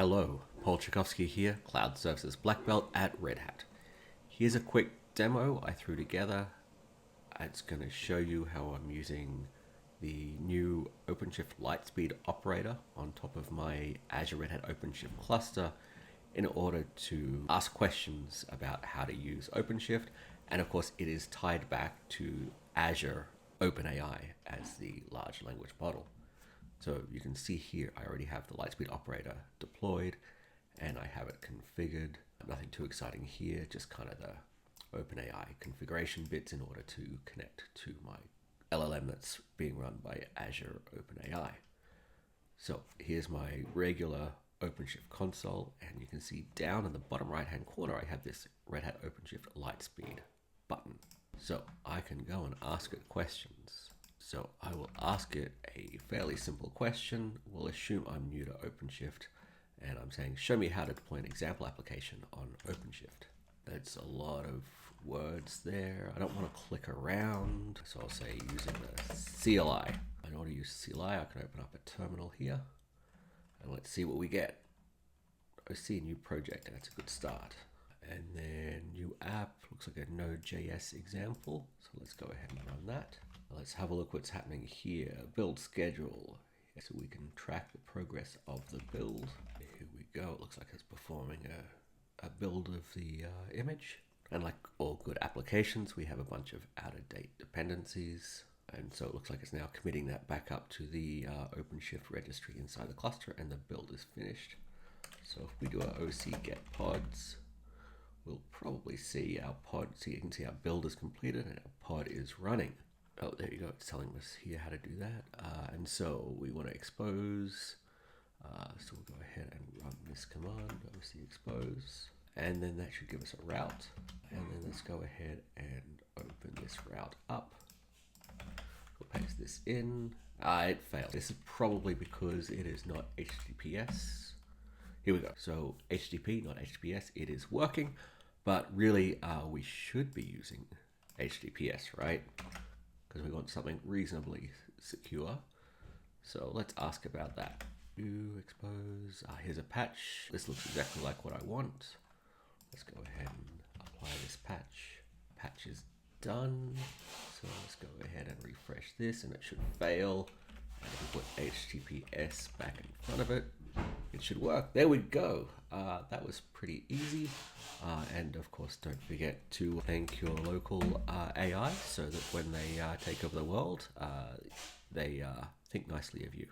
Hello, Paul Tchaikovsky here, Cloud Services Black Belt at Red Hat. Here's a quick demo I threw together. It's going to show you how I'm using the new OpenShift Lightspeed Operator on top of my Azure Red Hat OpenShift cluster in order to ask questions about how to use OpenShift. And of course, it is tied back to Azure OpenAI as the large language model. So you can see here, I already have the Lightspeed operator deployed and I have it configured. Nothing too exciting here, just kind of the OpenAI configuration bits in order to connect to my LLM that's being run by Azure OpenAI. So here's my regular OpenShift console, and you can see down in the bottom right hand corner, I have this Red Hat OpenShift Lightspeed button. So I can go and ask it questions. So I will ask it a fairly simple question. We'll assume I'm new to OpenShift and I'm saying, show me how to deploy an example application on OpenShift. That's a lot of words there. I don't want to click around. So I'll say using the CLI. In order to use CLI, I can open up a terminal here and let's see what we get. I see a new project, and that's a good start. And then new app, looks like a Node.js example. So let's go ahead and run that. Let's have a look what's happening here. Build schedule. So we can track the progress of the build. Here we go. It looks like it's performing a build of the image. And like all good applications, we have a bunch of out-of-date dependencies. And so it looks like it's now committing that back up to the OpenShift registry inside the cluster, and the build is finished. So if we do our OC get pods, we'll probably see our pod. So you can see our build is completed and our pod is running. Oh, there you go. It's telling us here how to do that. And so we want to expose. So we'll go ahead and run this command, OC expose. And then that should give us a route. And then let's go ahead and open this route up. We'll paste this in. It failed. This is probably because it is not HTTPS. Here we go. So HTTP, not HTTPS. It is working, but really we should be using HTTPS, right? Because we want something reasonably secure. So let's ask about that. Do expose. Here's a patch. This looks exactly like what I want. Let's go ahead and apply this patch. Patch is done. So let's go ahead and refresh this, and it should fail. And if we put HTTPS back in front of it, it should work. There we go. That was pretty easy. And of course, don't forget to thank your local AI so that when they take over the world, they think nicely of you.